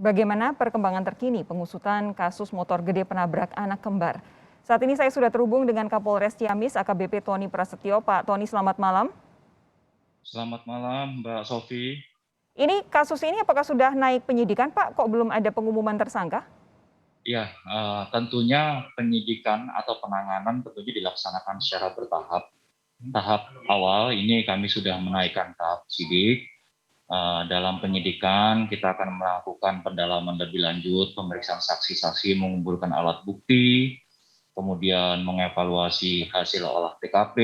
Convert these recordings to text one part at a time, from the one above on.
Bagaimana perkembangan terkini pengusutan kasus motor gede penabrak anak kembar? Saat ini saya sudah terhubung dengan Kapolres Ciamis AKBP Tony Prasetyo. Pak Tony, selamat malam. Selamat malam, Mbak Sofi. Ini kasus ini apakah sudah naik penyidikan, Pak? Kok belum ada pengumuman tersangka? Ya, tentunya penyidikan atau penanganan tentunya dilaksanakan secara bertahap. Tahap awal ini kami sudah menaikkan tahap sidik. Dalam penyidikan kita akan melakukan pendalaman lebih lanjut, pemeriksaan saksi-saksi, mengumpulkan alat bukti, kemudian mengevaluasi hasil olah TKP,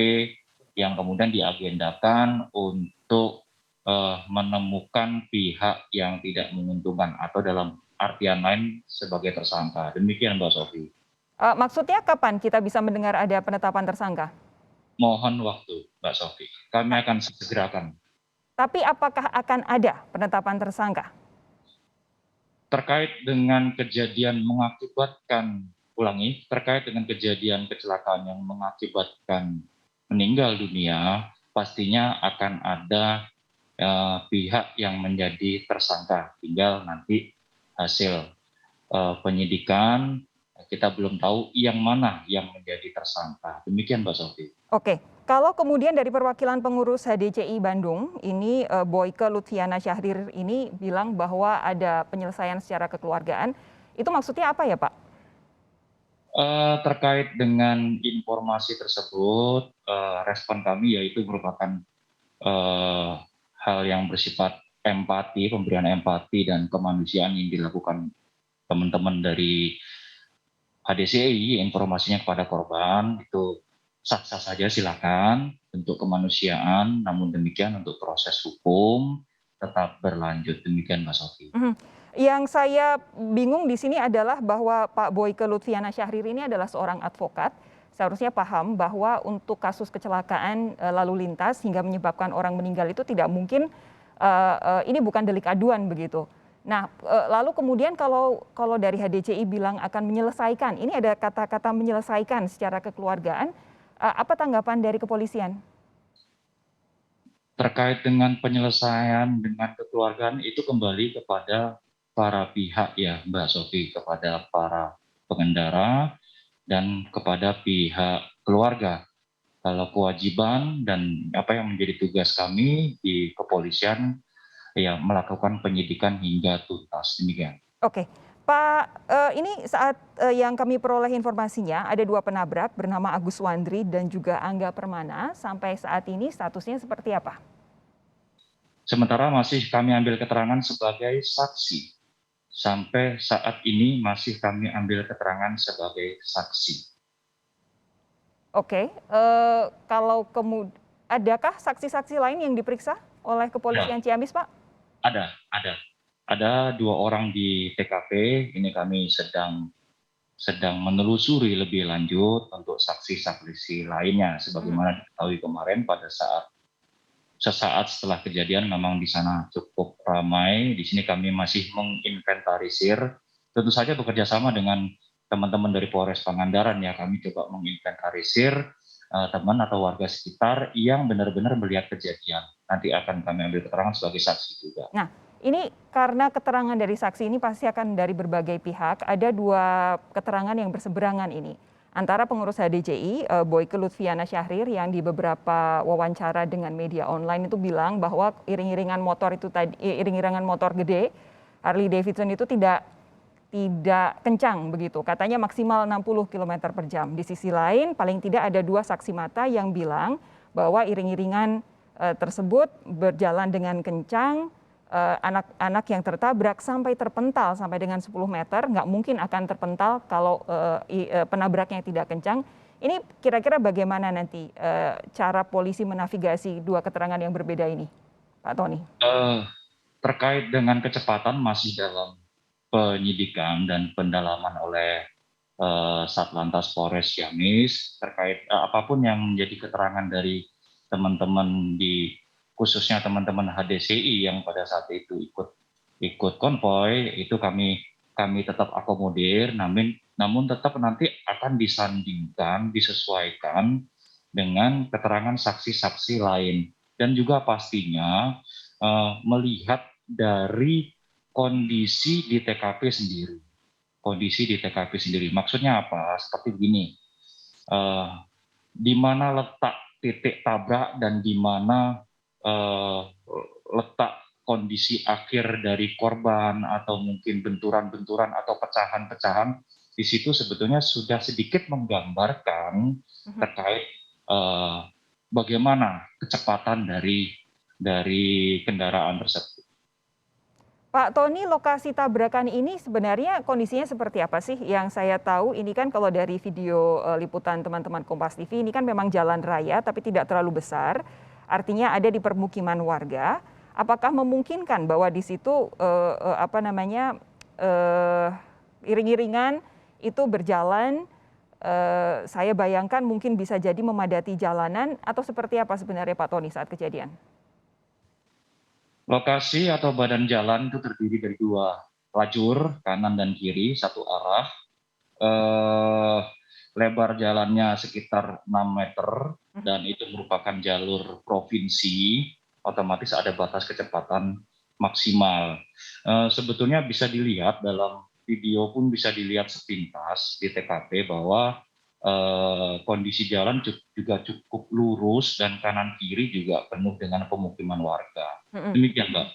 yang kemudian diagendakan untuk menemukan pihak yang tidak menguntungkan atau dalam artian lain sebagai tersangka. Demikian Mbak Sofi. Maksudnya kapan kita bisa mendengar ada penetapan tersangka? Mohon waktu Mbak Sofi. Kami akan segerakan. Tapi apakah akan ada penetapan tersangka? Terkait dengan kejadian terkait dengan kejadian kecelakaan yang mengakibatkan meninggal dunia, pastinya akan ada pihak yang menjadi tersangka. Tinggal nanti hasil penyidikan kita belum tahu yang mana yang menjadi tersangka. Demikian Mbak Sofi. Oke, kalau kemudian dari perwakilan pengurus HDCI Bandung, ini Boyke Lutfiana Syahrir ini bilang bahwa ada penyelesaian secara kekeluargaan, itu maksudnya apa ya Pak? Terkait dengan informasi tersebut, respon kami yaitu merupakan hal yang bersifat empati, pemberian empati dan kemanusiaan yang dilakukan teman-teman dari HDCI, informasinya kepada korban itu sah-sah saja, silakan, untuk kemanusiaan, namun demikian untuk proses hukum tetap berlanjut. Demikian Mbak Sofi. Yang saya bingung di sini adalah bahwa Pak Boyke Lutfiana Syahrir ini adalah seorang advokat, seharusnya paham bahwa untuk kasus kecelakaan lalu lintas hingga menyebabkan orang meninggal itu tidak mungkin, ini bukan delik aduan begitu. Nah, lalu kemudian kalau dari HDCI bilang akan menyelesaikan, ini ada kata-kata menyelesaikan secara kekeluargaan, apa tanggapan dari kepolisian? Terkait dengan penyelesaian dengan kekeluargaan itu kembali kepada para pihak ya Mbak Sofi, kepada para pengendara dan kepada pihak keluarga. Kalau kewajiban dan apa yang menjadi tugas kami di kepolisian ya melakukan penyidikan hingga tuntas. Demikian. Oke, Pak, ini saat yang kami peroleh informasinya ada 2 penabrak bernama Agus Wandri dan juga Angga Permana. Sampai saat ini statusnya seperti apa? Sementara masih kami ambil keterangan sebagai saksi. Sampai saat ini masih kami ambil keterangan sebagai saksi. Oke, kalau adakah saksi-saksi lain yang diperiksa oleh Ya, kepolisian Ciamis, Pak? ada. Ada 2 orang di TKP. Ini kami sedang menelusuri lebih lanjut untuk saksi-saksi lainnya. Sebagaimana diketahui kemarin pada sesaat setelah kejadian memang di sana cukup ramai. Di sini kami masih menginventarisir. Tentu saja bekerja sama dengan teman-teman dari Polres Pangandaran ya. Kami coba menginventarisir teman atau warga sekitar yang benar-benar melihat kejadian. Nanti akan kami ambil keterangan sebagai saksi juga. Nah, ini karena keterangan dari saksi ini pasti akan dari berbagai pihak, ada 2 keterangan yang berseberangan ini. Antara pengurus HDCI, Boyke Lutfiana Syahrir yang di beberapa wawancara dengan media online itu bilang bahwa iring-iringan motor gede, Harley Davidson itu tidak kencang begitu, katanya maksimal 60 km per jam. Di sisi lain, paling tidak ada 2 saksi mata yang bilang bahwa iring-iringan tersebut berjalan dengan kencang, anak-anak yang tertabrak sampai terpental sampai dengan 10 meter, nggak mungkin akan terpental kalau penabraknya tidak kencang. Ini kira-kira bagaimana nanti cara polisi menavigasi 2 keterangan yang berbeda ini, Pak Tony? Terkait dengan kecepatan masih dalam penyidikan dan pendalaman oleh Satlantas Polres Ciamis terkait apapun yang menjadi keterangan dari teman-teman khususnya teman-teman HDCI yang pada saat itu ikut konvoy itu kami tetap akomodir, namun tetap nanti akan disandingkan, disesuaikan dengan keterangan saksi-saksi lain dan juga pastinya melihat dari kondisi di TKP sendiri. Kondisi di TKP sendiri. Maksudnya apa? Seperti begini, di mana letak titik tabrak dan di mana letak kondisi akhir dari korban atau mungkin benturan-benturan atau pecahan-pecahan, di situ sebetulnya sudah sedikit menggambarkan terkait bagaimana kecepatan dari kendaraan tersebut. Pak Tony, lokasi tabrakan ini sebenarnya kondisinya seperti apa sih? Yang saya tahu ini kan kalau dari video liputan teman-teman Kompas TV ini kan memang jalan raya tapi tidak terlalu besar, artinya ada di permukiman warga. Apakah memungkinkan bahwa di situ iring-iringan itu berjalan? Saya bayangkan mungkin bisa jadi memadati jalanan atau seperti apa sebenarnya Pak Tony saat kejadian? Lokasi atau badan jalan itu terdiri dari 2 lajur, kanan dan kiri, satu arah. Lebar jalannya sekitar 6 meter dan itu merupakan jalur provinsi, otomatis ada batas kecepatan maksimal. Sebetulnya bisa dilihat dalam video pun bisa dilihat sepintas di TKP bahwa kondisi jalan juga cukup lurus dan kanan kiri juga penuh dengan pemukiman warga. Demikian Mbak,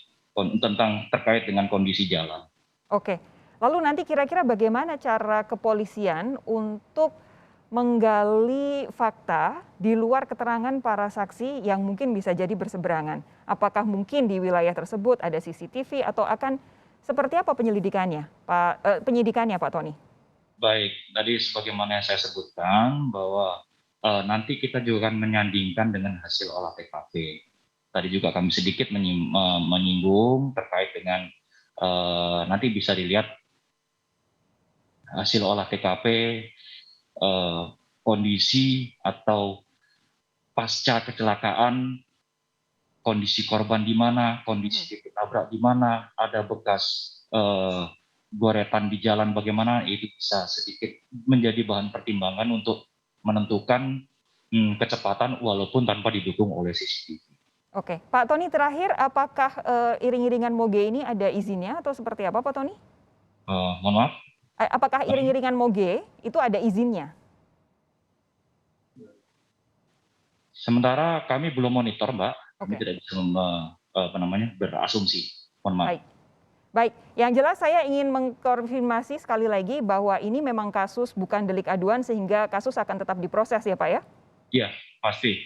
tentang terkait dengan kondisi jalan. Oke, lalu nanti kira-kira bagaimana cara kepolisian untuk menggali fakta di luar keterangan para saksi yang mungkin bisa jadi berseberangan? Apakah mungkin di wilayah tersebut ada CCTV atau akan seperti apa penyelidikannya, Pak Tony? Baik, tadi sebagaimana yang saya sebutkan bahwa nanti kita juga akan menyandingkan dengan hasil olah TKP. Tadi juga kami sedikit menyinggung terkait dengan nanti bisa dilihat hasil olah TKP, kondisi atau pasca kecelakaan, kondisi korban di mana, kondisi ditabrak di mana, ada bekas goretan di jalan bagaimana, itu bisa sedikit menjadi bahan pertimbangan untuk menentukan kecepatan walaupun tanpa didukung oleh CCTV. Oke, Pak Tony terakhir, apakah iring-iringan moge ini ada izinnya atau seperti apa Pak Tony? Mohon maaf? Apakah iring-iringan moge itu ada izinnya? Sementara kami belum monitor Mbak, kami Oke. tidak bisa berasumsi. Mohon maaf. Baik, yang jelas saya ingin mengkonfirmasi sekali lagi bahwa ini memang kasus bukan delik aduan sehingga kasus akan tetap diproses ya Pak ya? Iya, pasti.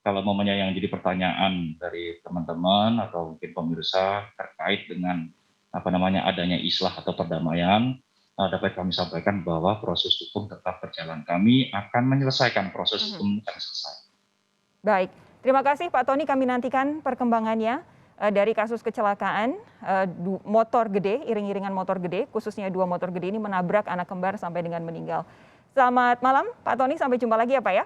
Kalau momennya yang jadi pertanyaan dari teman-teman atau mungkin pemirsa terkait dengan adanya islah atau perdamaian, dapat kami sampaikan bahwa proses hukum tetap berjalan. Kami akan menyelesaikan proses hukum sampai selesai. Baik, terima kasih Pak Tony, kami nantikan perkembangannya dari kasus kecelakaan motor gede, iring-iringan motor gede, khususnya 2 motor gede ini menabrak anak kembar sampai dengan meninggal. Selamat malam Pak Tony, sampai jumpa lagi ya Pak ya.